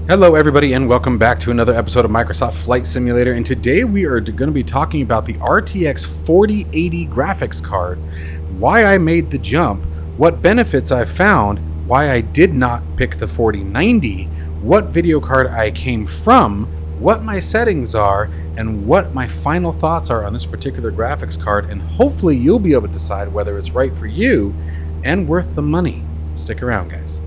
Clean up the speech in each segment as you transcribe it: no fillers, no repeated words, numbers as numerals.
Hello everybody and welcome back to another episode of Microsoft Flight Simulator, and today we are going to be talking about the RTX 4080 graphics card, why I made the jump, what benefits I found, why I did not pick the 4090, what video card I came from, what my settings are, and what my final thoughts are on this particular graphics card, and hopefully you'll be able to decide whether it's right for you and worth the money. Stick around, guys.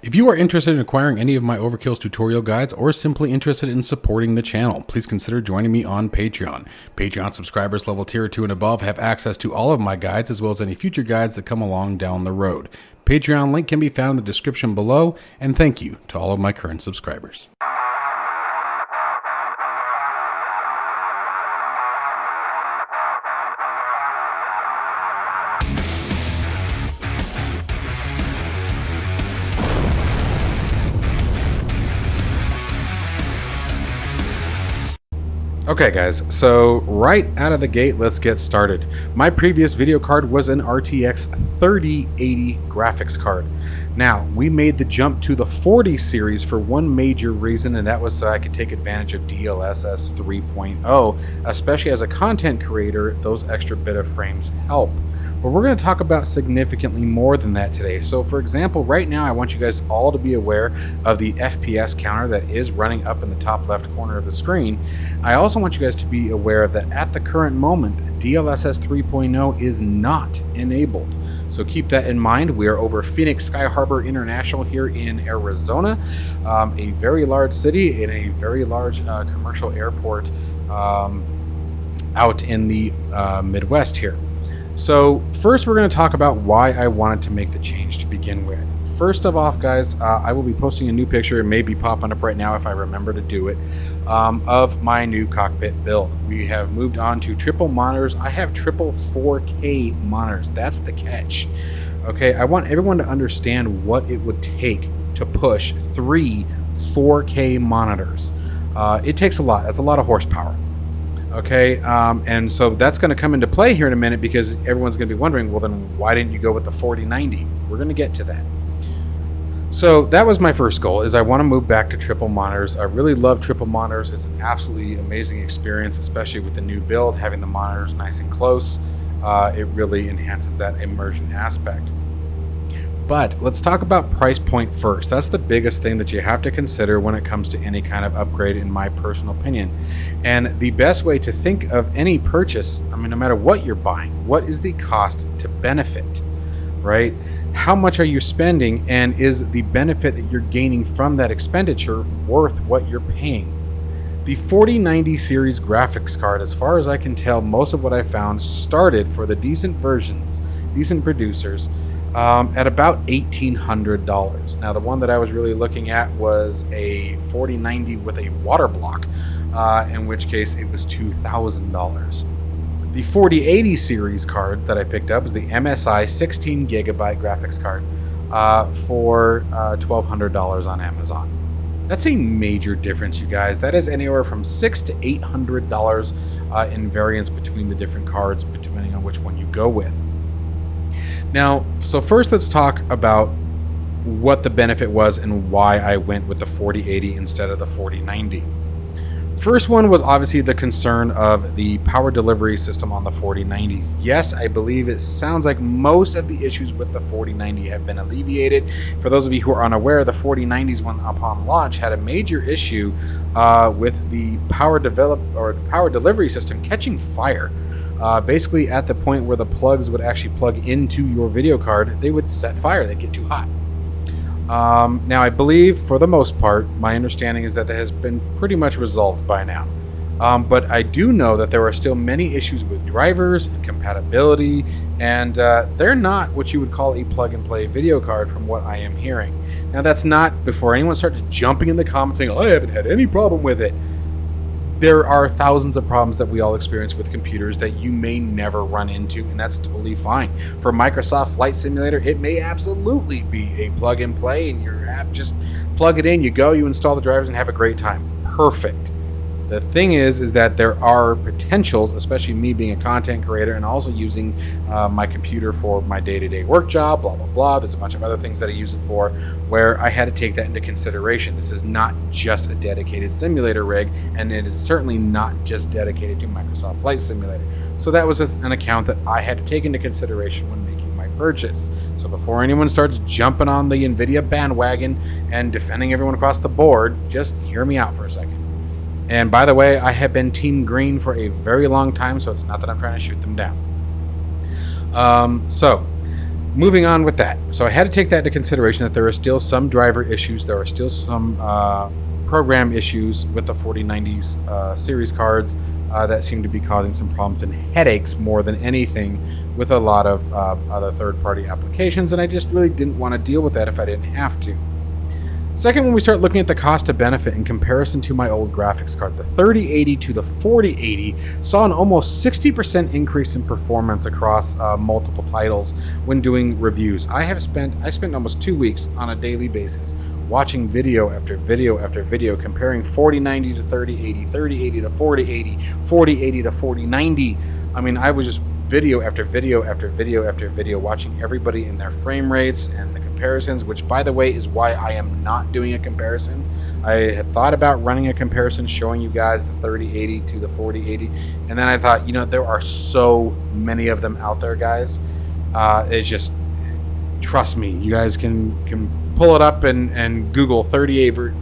If you are interested in acquiring any of my Overkills tutorial guides or simply interested in supporting the channel, please consider joining me on Patreon. Patreon subscribers level tier 2 and above have access to all of my guides as well as any future guides that come along down the road. Patreon link can be found in the description below, and thank you to all of my current subscribers. Okay guys, so right out of the gate, let's get started. My previous video card was an RTX 3080 graphics card. Now, we made the jump to the 40 series for one major reason, and that was so I could take advantage of DLSS 3.0, especially as a content creator. Those extra bit of frames help. But we're going to talk about significantly more than that today. So for example, right now I want you guys all to be aware of the FPS counter that is running up in the top left corner of the screen. I also want you guys to be aware that at the current moment, DLSS 3.0 is not enabled. So keep that in mind. We are over Phoenix Sky Harbor International here in Arizona, a very large city in a very large commercial airport out in the Midwest here. So first we're going to talk about why I wanted to make the change to begin with. First of all, guys, I will be posting a new picture. It may be popping up right now if I remember to do it, of my new cockpit build. We have moved on to triple monitors. I have triple 4K monitors. That's the catch. Okay, I want everyone to understand what it would take to push 3 4K monitors. It takes a lot. That's a lot of horsepower. Okay, and so that's going to come into play here in a minute because everyone's going to be wondering, well, then why didn't you go with the 4090? We're going to get to that. So that was my first goal, is I want to move back to triple monitors. I really love triple monitors. It's an absolutely amazing experience, especially with the new build, having the monitors nice and close. It really enhances that immersion aspect. But let's talk about price point first. That's the biggest thing that you have to consider when it comes to any kind of upgrade, in my personal opinion. And the best way to think of any purchase, I mean, no matter what you're buying, what is the cost to benefit, right? How much are you spending, and is the benefit that you're gaining from that expenditure worth what you're paying? The 4090 series graphics card, as far as I can tell, most of what I found started for the decent versions, decent producers, at about $1,800. Now, the one that I was really looking at was a 4090 with a water block, in which case it was $2,000. The 4080 series card that I picked up was the MSI 16 gigabyte graphics card for $1,200 on Amazon. That's a major difference, you guys. That is anywhere from $600 to $800 in variance between the different cards, depending on which one you go with. Now, so first let's talk about what the benefit was and why I went with the 4080 instead of the 4090. First one was obviously the concern of the power delivery system on the 4090s. Yes, I believe it sounds like most of the issues with the 4090 have been alleviated. For those of you who are unaware, the 4090s, when upon launch, had a major issue with the power delivery system catching fire. Basically, at the point where the plugs would actually plug into your video card, they would set fire. They'd get too hot. Now, I believe, for the most part, my understanding is that has been pretty much resolved by now. But I do know that there are still many issues with drivers and compatibility, and they're not what you would call a plug-and-play video card from what I am hearing. Now, that's not, before anyone starts jumping in the comments saying, oh, I haven't had any problem with it. There are thousands of problems that we all experience with computers that you may never run into, and that's totally fine. For Microsoft Flight Simulator, it may absolutely be a plug and play, and your app just plug it in, you go, you install the drivers, and have a great time. Perfect. The thing is that there are potentials, especially me being a content creator and also using my computer for my day-to-day work job, blah, blah, blah. There's a bunch of other things that I use it for where I had to take that into consideration. This is not just a dedicated simulator rig, and it is certainly not just dedicated to Microsoft Flight Simulator. So that was an account that I had to take into consideration when making my purchase. So before anyone starts jumping on the Nvidia bandwagon and defending everyone across the board, just hear me out for a second. And by the way, I have been Team Green for a very long time, so it's not that I'm trying to shoot them down. So, moving on with that. So I had to take that into consideration that there are still some driver issues. There are still some program issues with the 4090s series cards that seem to be causing some problems and headaches more than anything with a lot of other third-party applications. And I just really didn't want to deal with that if I didn't have to. Second, when we start looking at the cost to benefit in comparison to my old graphics card, the 3080 to the 4080 saw an almost 60% increase in performance across multiple titles when doing reviews. I spent almost 2 weeks on a daily basis watching video after video after video comparing 4090 to 3080, 3080 to 4080, 4080 to 4090. I mean, I was just video after video after video after video watching everybody in their frame rates and the comparisons, which by the way is why I am not doing a comparison. I had thought about running a comparison showing you guys the 3080 to the 4080, and then I thought, you know, there are so many of them out there, guys. It's just, trust me, you guys can pull it up and Google YouTube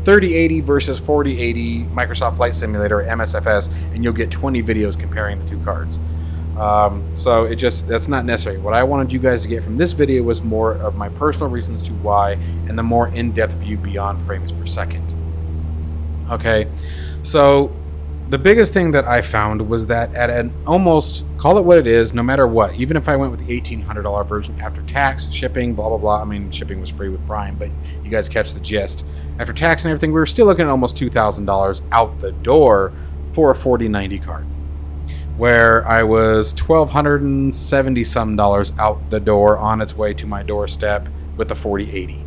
3080 versus 4080 Microsoft Flight Simulator, MSFS, and you'll get 20 videos comparing the two cards. So that's not necessary. What I wanted you guys to get from this video was more of my personal reasons to why and the more in-depth view beyond frames per second. Okay, so the biggest thing that I found was that at an almost, call it what it is, no matter what, even if I went with the $1,800 version after tax, shipping, blah, blah, blah. I mean, shipping was free with Prime, but you guys catch the gist. After tax and everything, we were still looking at almost $2,000 out the door for a 4090 card, where I was $1,270 some out the door on its way to my doorstep with the 4080.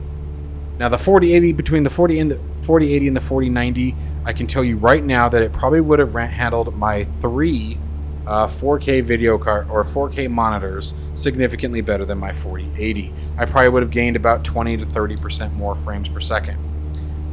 Now the 4080, between the 4080 and the 4090, I can tell you right now that it probably would have handled my 3 4K video card or 4K monitors significantly better than my 4080. I probably would have gained about 20 to 30% more frames per second.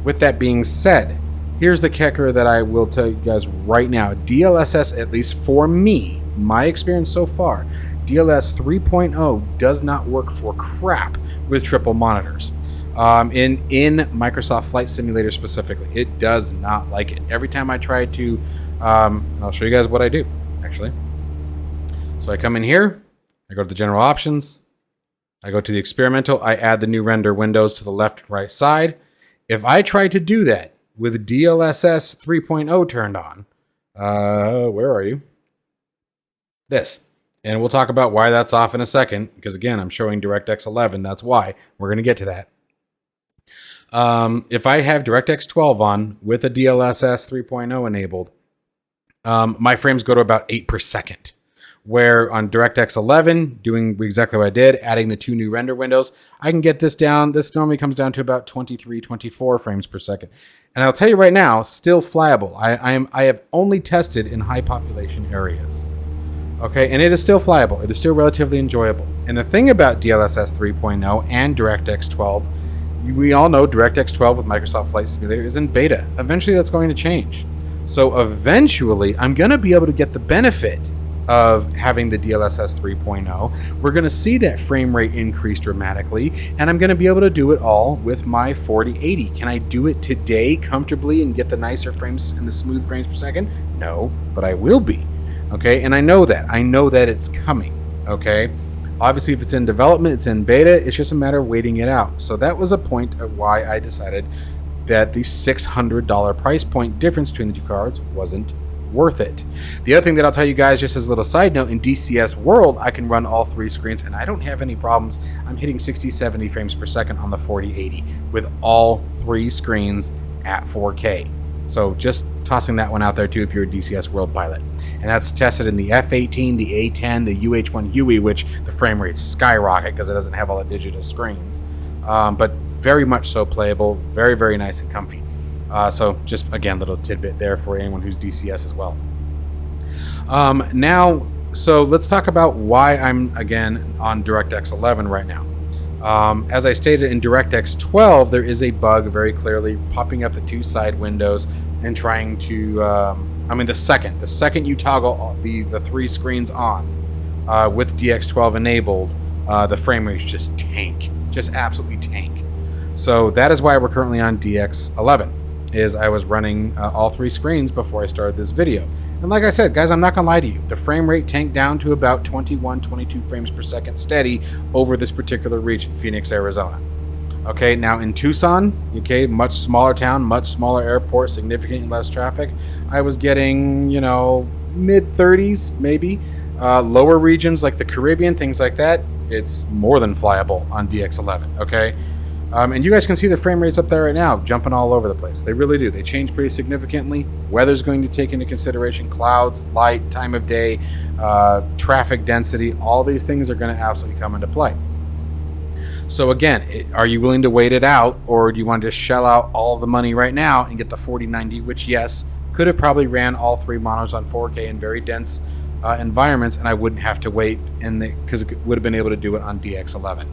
With that being said, here's the kicker that I will tell you guys right now. DLSS, at least for me, my experience so far, DLSS 3.0 does not work for crap with triple monitors. In Microsoft Flight Simulator specifically, it does not like it. Every time I try to, I'll show you guys what I do, actually. So I come in here, I go to the general options, I go to the experimental, I add the new render windows to the left and right side. If I try to do that with DLSS 3.0 turned on, where are you? This. And we'll talk about why that's off in a second, because again, I'm showing DirectX 11, that's why. We're going to get to that. If I have DirectX 12 on with a DLSS 3.0 enabled, my frames go to about 8 per second. Where on DirectX 11, doing exactly what I did, adding the 2 new render windows, I can get this down. This normally comes down to about 23, 24 frames per second. And I'll tell you right now, still flyable. I have only tested in high population areas. Okay, and it is still flyable. It is still relatively enjoyable. And the thing about DLSS 3.0 and DirectX 12, we all know DirectX 12 with Microsoft Flight Simulator is in beta. Eventually that's going to change. So eventually I'm going to be able to get the benefit of having the DLSS 3.0. We're going to see that frame rate increase dramatically, and I'm going to be able to do it all with my 4080. Can I do it today comfortably and get the nicer frames and the smooth frames per second? No, but I will be. Okay, and I know that. I know that it's coming. Okay, obviously if it's in development, it's in beta, it's just a matter of waiting it out. So that was a point of why I decided that the $600 price point difference between the two cards wasn't worth it. The other thing that I'll tell you guys, just as a little side note, in DCS World, I can run all 3 screens and I don't have any problems. I'm hitting 60, 70 frames per second on the 4080 with all 3 screens at 4K. So just tossing that one out there too if you're a DCS World pilot. And that's tested in the F-18, the A-10, the UH-1 Huey, which the frame rates skyrocket because it doesn't have all the digital screens. But very much so playable, very, very nice and comfy. So just, again, little tidbit there for anyone who's DCS as well. Now, so let's talk about why I'm, again, on DirectX 11 right now. As I stated, in DirectX 12, there is a bug very clearly popping up the two side windows and trying to, the second you toggle the three screens on with DX12 enabled, the frame rates just tank, just absolutely tank. So that is why we're currently on DX11, is I was running all three screens before I started this video. And like I said, guys, I'm not gonna lie to you, the frame rate tanked down to about 21, 22 frames per second steady over this particular region, Phoenix, Arizona. Okay, now in Tucson, okay, much smaller town, much smaller airport, significantly less traffic, I was getting, you know, mid-30s maybe. Lower regions like the Caribbean, things like that, it's more than flyable on DX11, okay? And you guys can see the frame rates up there right now, jumping all over the place. They really do. They change pretty significantly. Weather's going to take into consideration clouds, light, time of day, traffic density. All these things are going to absolutely come into play. So again, are you willing to wait it out, or do you want to just shell out all the money right now and get the 4090, which, yes, could have probably ran all three monitors on 4K in very dense environments, and I wouldn't have to wait, because it would have been able to do it on DX11.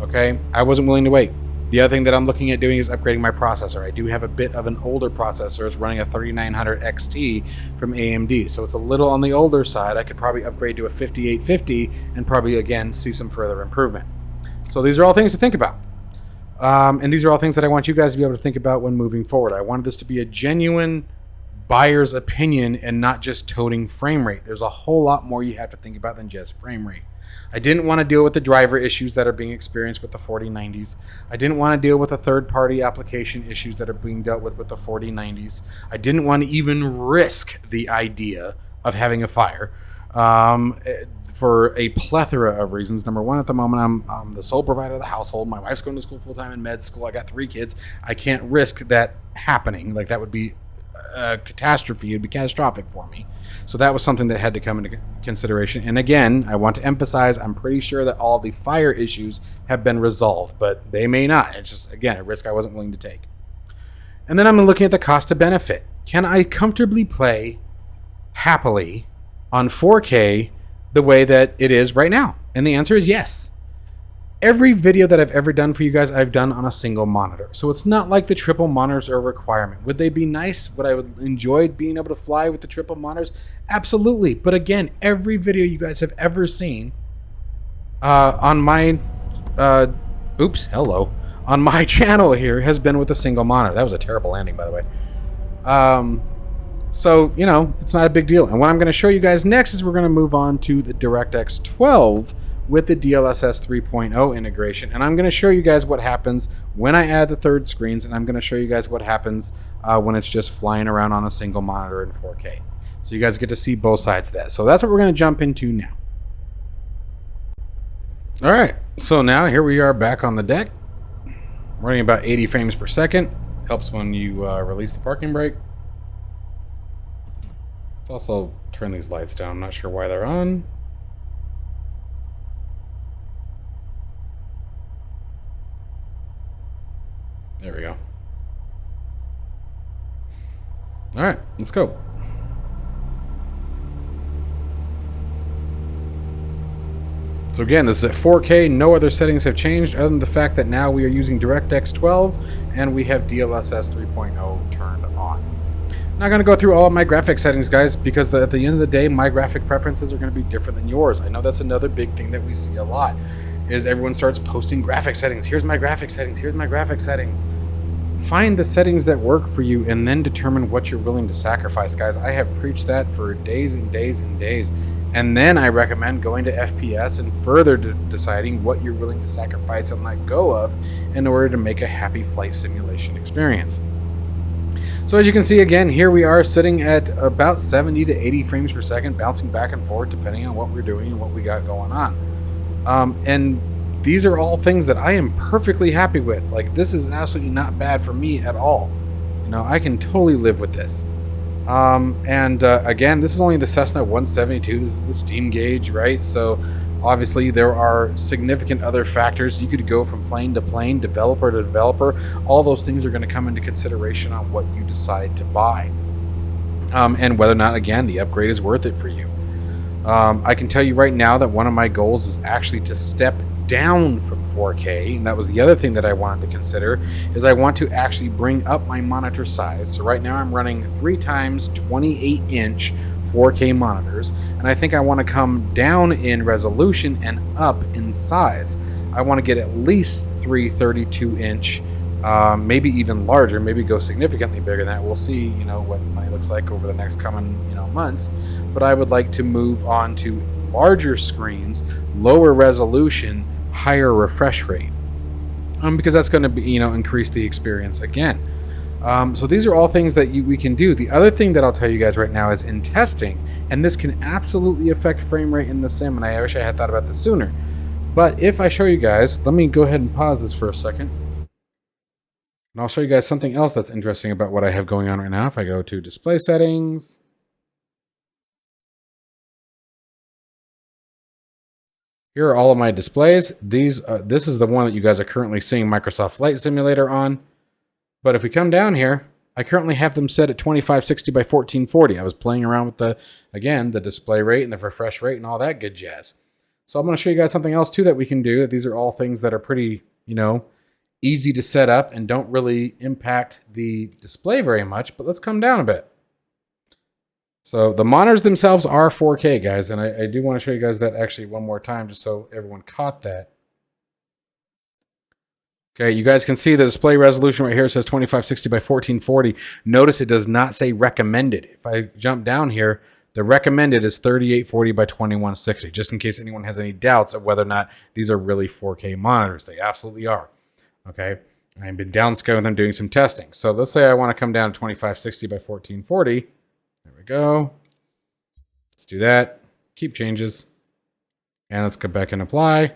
Okay, I wasn't willing to wait. The other thing that I'm looking at doing is upgrading my processor. I do have a bit of an older processor. It's running a 3900 XT from AMD, so it's a little on the older side. I could probably upgrade to a 5850 and probably, again, see some further improvement. So these are all things to think about. And these are all things that I want you guys to be able to think about when moving forward. I wanted this to be a genuine buyer's opinion and not just toting frame rate. There's a whole lot more you have to think about than just frame rate. I didn't want to deal with the driver issues that are being experienced with the 4090s. I didn't want to deal with the third-party application issues that are being dealt with the 4090s. I didn't want to even risk the idea of having a fire for a plethora of reasons. Number one, at the moment, I'm the sole provider of the household. My wife's going to school full-time in med school. I got 3 kids. I can't risk that happening. Like, that would be a catastrophe. It'd be catastrophic for me. So that was something that had to come into consideration. And again, I want to emphasize, I'm pretty sure that all the fire issues have been resolved, but they may not. It's just, again, a risk I wasn't willing to take. And then I'm looking at the cost to benefit. Can I comfortably play happily on 4K the way that it is right now? And the answer is yes. Every video that I've ever done for you guys, I've done on a single monitor. So it's not like the triple monitors are a requirement. Would they be nice? Would I enjoy being able to fly with the triple monitors? Absolutely. But again, every video you guys have ever seen on my on my channel here has been with a single monitor. That was a terrible landing, by the way. So, you know, it's not a big deal. And what I'm going to show you guys next is we're going to move on to the DirectX 12 with the DLSS 3.0 integration. And I'm going to show you guys what happens when I add the third screens, and I'm going to show you guys what happens when it's just flying around on a single monitor in 4K. So you guys get to see both sides of that. So that's what we're going to jump into now. All right, so now here we are back on the deck, running about 80 frames per second. Helps when you release the parking brake. Let's also turn these lights down. I'm not sure why they're on. There we go. All right, let's go. So again, this is at 4K. No other settings have changed other than the fact that now we are using DirectX 12 and we have DLSS 3.0 turned on. I'm not going to go through all of my graphic settings, guys, because at the end of the day, my graphic preferences are going to be different than yours. I know that's another big thing that we see a lot, is everyone starts posting graphic settings. Here's my graphic settings. Here's my graphic settings. Find the settings that work for you and then determine what you're willing to sacrifice, guys. I have preached that for days and days and days. And then I recommend going to FPS and further deciding what you're willing to sacrifice and let go of in order to make a happy flight simulation experience. So as you can see, again, here we are sitting at about 70 to 80 frames per second, bouncing back and forth depending on what we're doing and what we got going on. And these are all things that I am perfectly happy with. Like, this is absolutely not bad for me at all. You know, I can totally live with this. Again, this is only the Cessna 172. This is the steam gauge, right? So Obviously, there are significant other factors. You could go from plane to plane, developer to developer. All those things are going to come into consideration on what you decide to buy. And whether or not, again, the upgrade is worth it for you. I can tell you right now that one of my goals is actually to step down from 4K, and that was the other thing that I wanted to consider, is I want to actually bring up my monitor size. So right now I'm running 3 times 28-inch 4K monitors, and I think I want to come down in resolution and up in size. I want to get at least 3 32-inch, maybe even larger, maybe go significantly bigger than that. We'll see, what money looks like over the next coming, months. But I would like to move on to larger screens, lower resolution, higher refresh rate, because that's going to be, increase the experience again. So these are all things that we can do. The other thing that I'll tell you guys right now is in testing, and this can absolutely affect frame rate in the sim, and I wish I had thought about this sooner. But if I show you guys, let me go ahead and pause this for a second. And I'll show you guys something else that's interesting about what I have going on right now. If I go to display settings, here are all of my displays. This is the one that you guys are currently seeing Microsoft Flight Simulator on. But if we come down here, I currently have them set at 2560 by 1440. I was playing around with the display rate and the refresh rate and all that good jazz. So I'm going to show you guys something else too that we can do. These are all things that are pretty, easy to set up and don't really impact the display very much. But let's come down a bit. So the monitors themselves are 4K, guys, and I do want to show you guys that actually one more time just so everyone caught that. Okay, you guys can see the display resolution right here. It says 2560 by 1440. Notice it does not say recommended. If I jump down here, the recommended is 3840 by 2160, just in case anyone has any doubts of whether or not these are really 4K monitors. They absolutely are. Okay, I've been downscaling them, doing some testing. So let's say I want to come down to 2560 by 1440. There we go. Let's do that. Keep changes. And let's go back and apply.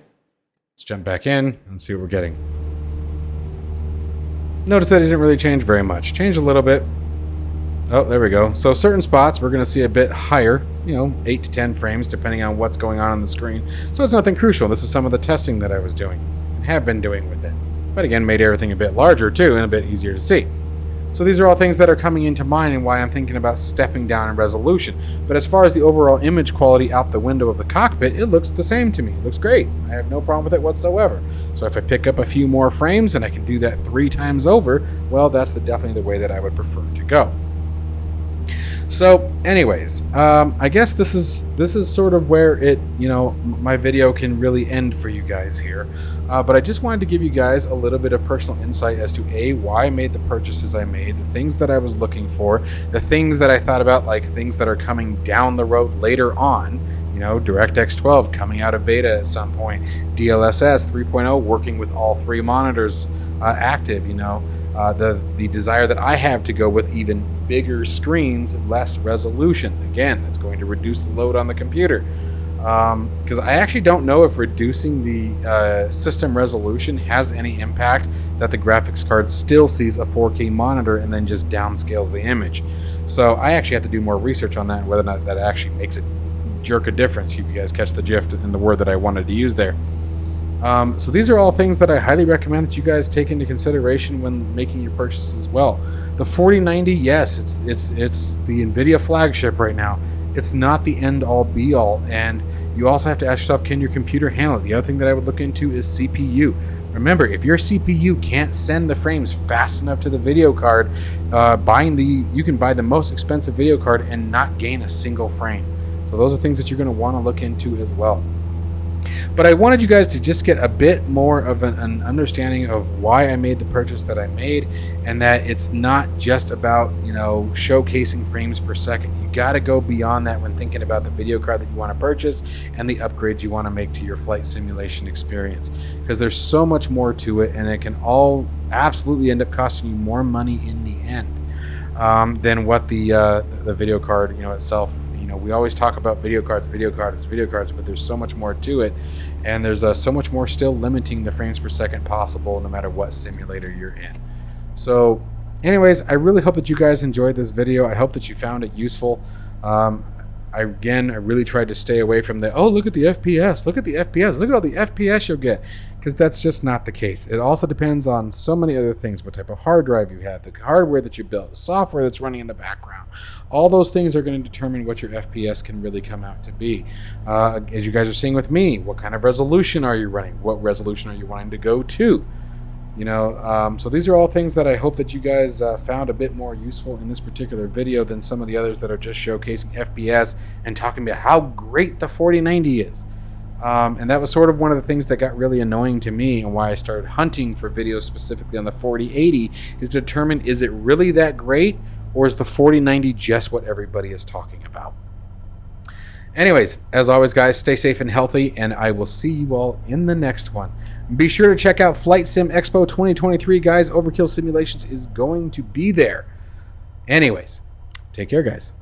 Let's jump back in and see what we're getting. Notice that it didn't really change very much. Changed a little bit. Oh, there we go. So certain spots we're going to see a bit higher, 8 to 10 frames depending on what's going on the screen. So it's nothing crucial. This is some of the testing that I was doing and have been doing with it. But again, made everything a bit larger too and a bit easier to see. So these are all things that are coming into mind and why I'm thinking about stepping down in resolution. But as far as the overall image quality out the window of the cockpit, it looks the same to me. It looks great. I have no problem with it whatsoever. So if I pick up a few more frames and I can do that 3 times over, well, that's definitely the way that I would prefer to go. So anyways, I guess this is sort of where it, my video can really end for you guys here. But I just wanted to give you guys a little bit of personal insight as to why I made the purchases I made, the things that I was looking for, the things that I thought about, like things that are coming down the road later on. DirectX 12 coming out of beta at some point, DLSS 3.0 working with all 3 monitors active, the desire that I have to go with even bigger screens, less resolution. Again, that's going to reduce the load on the computer. Because I actually don't know if reducing the system resolution has any impact that the graphics card still sees a 4K monitor and then just downscales the image. So I actually have to do more research on that, whether or not that actually makes it jerk a difference. You guys catch the gist in the word that I wanted to use there. So these are all things that I highly recommend that you guys take into consideration when making your purchases as well. The 4090, yes, it's the NVIDIA flagship right now. It's not the end-all be-all, and you also have to ask yourself, can your computer handle it? The other thing that I would look into is CPU. Remember, if your CPU can't send the frames fast enough to the video card, you can buy the most expensive video card and not gain a single frame. So those are things that you're going to want to look into as well. But I wanted you guys to just get a bit more of an understanding of why I made the purchase that I made, and that it's not just about, showcasing frames per second. You got to go beyond that when thinking about the video card that you want to purchase and the upgrades you want to make to your flight simulation experience, because there's so much more to it, and it can all absolutely end up costing you more money in the end than what the video card itself. We always talk about video cards, but there's so much more to it, and there's so much more still limiting the frames per second possible no matter what simulator you're in. So anyways, I really hope that you guys enjoyed this video. I hope that you found it useful. I really tried to stay away from the, oh, look at the FPS, look at the FPS, look at all the FPS you'll get, because that's just not the case. It also depends on so many other things, what type of hard drive you have, the hardware that you built, the software that's running in the background. All those things are going to determine what your FPS can really come out to be. As you guys are seeing with me, what kind of resolution are you running? What resolution are you wanting to go to? You know, so these are all things that I hope that you guys found a bit more useful in this particular video than some of the others that are just showcasing FPS and talking about how great the 4090 is. And that was sort of one of the things that got really annoying to me, and why I started hunting for videos specifically on the 4080, is to determine, is it really that great, or is the 4090 just what everybody is talking about? Anyways, as always, guys, stay safe and healthy, and I will see you all in the next one. Be sure to check out Flight Sim Expo 2023, guys. Overkill Simulations is going to be there. Anyways, take care, guys.